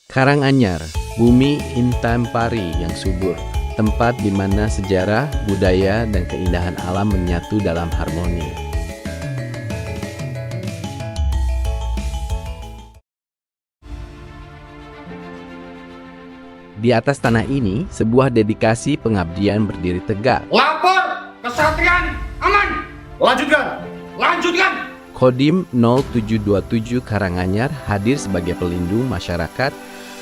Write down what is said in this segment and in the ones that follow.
Karanganyar, bumi Intan Pari yang subur, tempat di mana sejarah, budaya, dan keindahan alam menyatu dalam harmoni. Di atas tanah ini, sebuah dedikasi pengabdian berdiri tegak. Lapor, kesatria aman. Lanjutkan, lanjutkan. Kodim 0727 Karanganyar hadir sebagai pelindung masyarakat,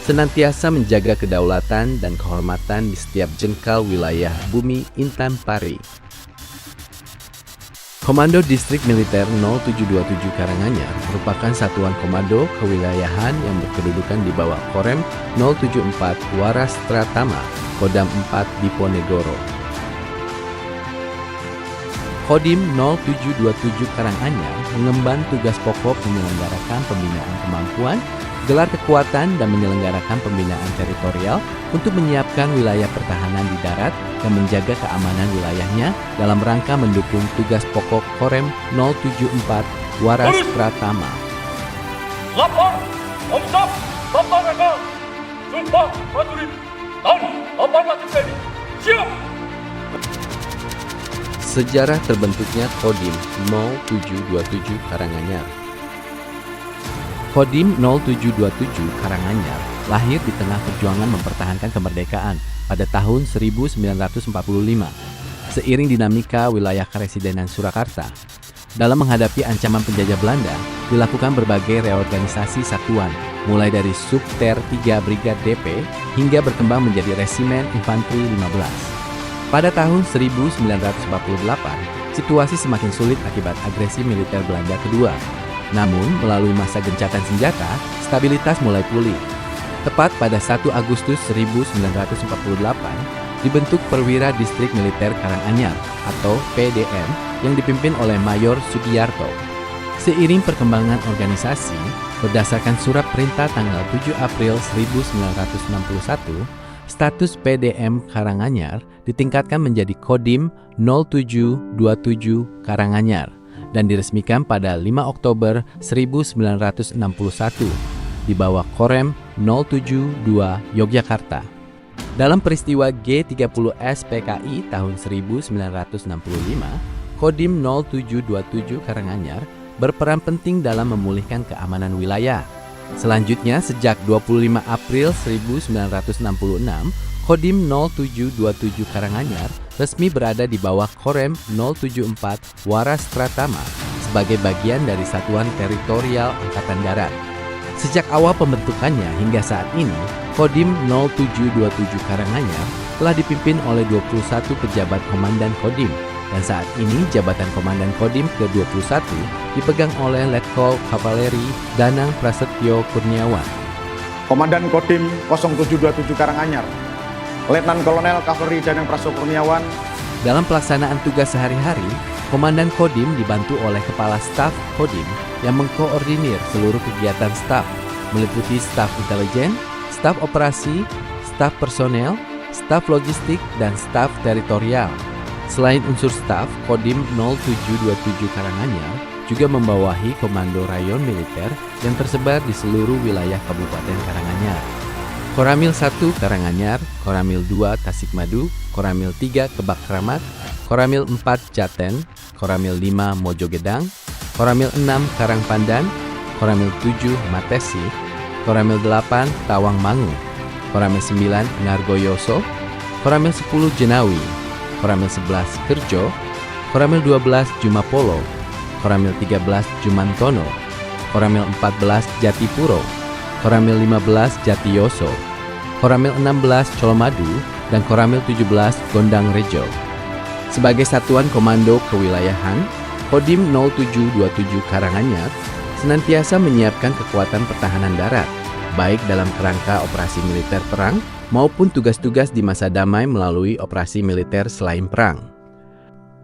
senantiasa menjaga kedaulatan dan kehormatan di setiap jengkal wilayah bumi Intan Pari. Komando Distrik Militer 0727 Karanganyar merupakan satuan komando kewilayahan yang berkedudukan di bawah Korem 074 Waras Tratama, Kodam 4 Diponegoro. Kodim 0727 Karanganyar mengemban tugas pokok menyelenggarakan pembinaan kemampuan, gelar kekuatan, dan menyelenggarakan pembinaan teritorial untuk menyiapkan wilayah pertahanan di darat dan menjaga keamanan wilayahnya dalam rangka mendukung tugas pokok Korem 074 Waras Pratama. Lapor, Komsat, Bapak Raka, Sumpah Prajurit, dan 18 TNI. Siap. Sejarah terbentuknya Kodim 0727 Karanganyar. Kodim 0727 Karanganyar lahir di tengah perjuangan mempertahankan kemerdekaan pada tahun 1945, seiring dinamika wilayah Karesidenan Surakarta. Dalam menghadapi ancaman penjajah Belanda, dilakukan berbagai reorganisasi satuan, mulai dari Subter 3 Brigade DP hingga berkembang menjadi Resimen Infanteri 15. Pada tahun 1948, situasi semakin sulit akibat agresi militer Belanda kedua. Namun, melalui masa gencatan senjata, stabilitas mulai pulih. Tepat pada 1 Agustus 1948, dibentuk Perwira Distrik Militer Karanganyar atau PDM yang dipimpin oleh Mayor Sugiyarto. Seiring perkembangan organisasi, berdasarkan surat perintah tanggal 7 April 1961, status PDM Karanganyar ditingkatkan menjadi Kodim 0727 Karanganyar dan diresmikan pada 5 Oktober 1961 di bawah Korem 072 Yogyakarta. Dalam peristiwa G30S PKI tahun 1965, Kodim 0727 Karanganyar berperan penting dalam memulihkan keamanan wilayah. Selanjutnya, sejak 25 April 1966, Kodim 0727 Karanganyar resmi berada di bawah Korem 074 Waras Tratama sebagai bagian dari Satuan Teritorial Angkatan Darat. Sejak awal pembentukannya hingga saat ini, Kodim 0727 Karanganyar telah dipimpin oleh 21 pejabat komandan Kodim, dan saat ini jabatan komandan Kodim ke-21 dipegang oleh Letkol Kavaleri Danang Prasetyo Kurniawan. Komandan Kodim 0727 Karanganyar, Letnan Kolonel Kavaleri Danang Prasetyo Kurniawan. Dalam pelaksanaan tugas sehari-hari, Komandan Kodim dibantu oleh Kepala Staf Kodim yang mengkoordinir seluruh kegiatan staf, meliputi staf intelijen, staf operasi, staf personel, staf logistik, dan staf teritorial. Selain unsur staf, Kodim 0727 Karanganyar juga membawahi Komando Rayon Militer yang tersebar di seluruh wilayah Kabupaten Karanganyar. Koramil 1 Karanganyar, Koramil 2 Tasikmadu, Koramil 3 Kebak Kramat, Koramil 4 Jaten, Koramil 5 Mojogedang, Koramil 6 Karangpandan, Koramil 7 Matesi, Koramil 8 Tawangmangu, Koramil 9 Nargoyoso, Koramil 10 Jenawi, Koramil 11 Kerjo, Koramil 12 Jumapolo, Koramil 13 Jumantono, Koramil 14 Jatipuro, Koramil 15 Jatiyoso, Koramil 16 Colomadu, dan Koramil 17 Gondang Rejo. Sebagai satuan komando kewilayahan, Kodim 0727 Karanganyar senantiasa menyiapkan kekuatan pertahanan darat, baik dalam kerangka operasi militer perang maupun tugas-tugas di masa damai melalui operasi militer selain perang.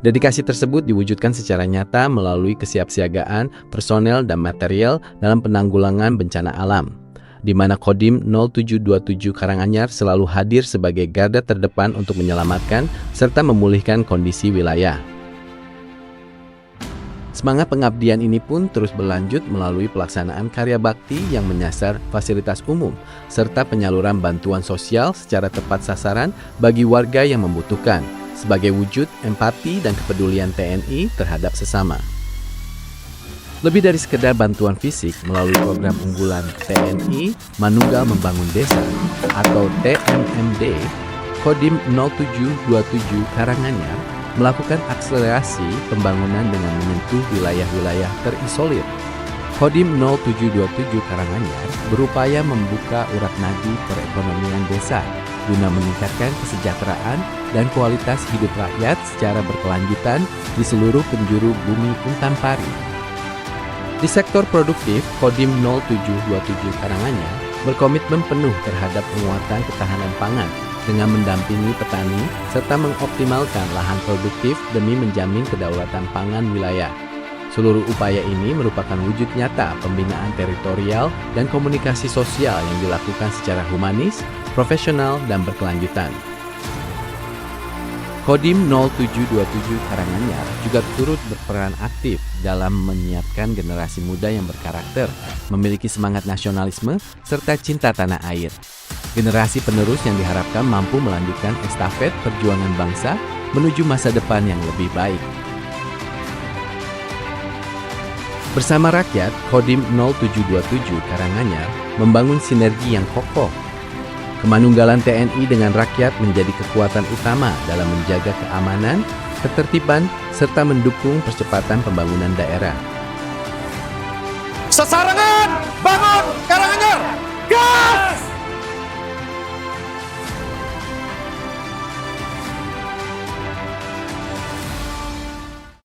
Dedikasi tersebut diwujudkan secara nyata melalui kesiapsiagaan personel dan material dalam penanggulangan bencana alam, di mana Kodim 0727 Karanganyar selalu hadir sebagai garda terdepan untuk menyelamatkan serta memulihkan kondisi wilayah. Semangat pengabdian ini pun terus berlanjut melalui pelaksanaan karya bakti yang menyasar fasilitas umum, serta penyaluran bantuan sosial secara tepat sasaran bagi warga yang membutuhkan, sebagai wujud empati dan kepedulian TNI terhadap sesama. Lebih dari sekedar bantuan fisik, melalui program unggulan TNI Manunggal Membangun Desa atau TMMD, Kodim 0727 Karanganyar melakukan akselerasi pembangunan dengan menyentuh wilayah-wilayah terisolir. Kodim 0727 Karanganyar berupaya membuka urat nadi perekonomian desa guna meningkatkan kesejahteraan dan kualitas hidup rakyat secara berkelanjutan di seluruh penjuru bumi Untampari. Di sektor produktif, Kodim 0727 Karanganyar berkomitmen penuh terhadap penguatan ketahanan pangan dengan mendampingi petani serta mengoptimalkan lahan produktif demi menjamin kedaulatan pangan wilayah. Seluruh upaya ini merupakan wujud nyata pembinaan teritorial dan komunikasi sosial yang dilakukan secara humanis, profesional, dan berkelanjutan. Kodim 0727 Karanganyar juga turut berperan aktif dalam menyiapkan generasi muda yang berkarakter, memiliki semangat nasionalisme, serta cinta tanah air. Generasi penerus yang diharapkan mampu melanjutkan estafet perjuangan bangsa menuju masa depan yang lebih baik. Bersama rakyat, Kodim 0727 Karanganyar membangun sinergi yang kokoh. Kemanunggalan TNI dengan rakyat menjadi kekuatan utama dalam menjaga keamanan, ketertiban, serta mendukung percepatan pembangunan daerah. Sesarengan bangun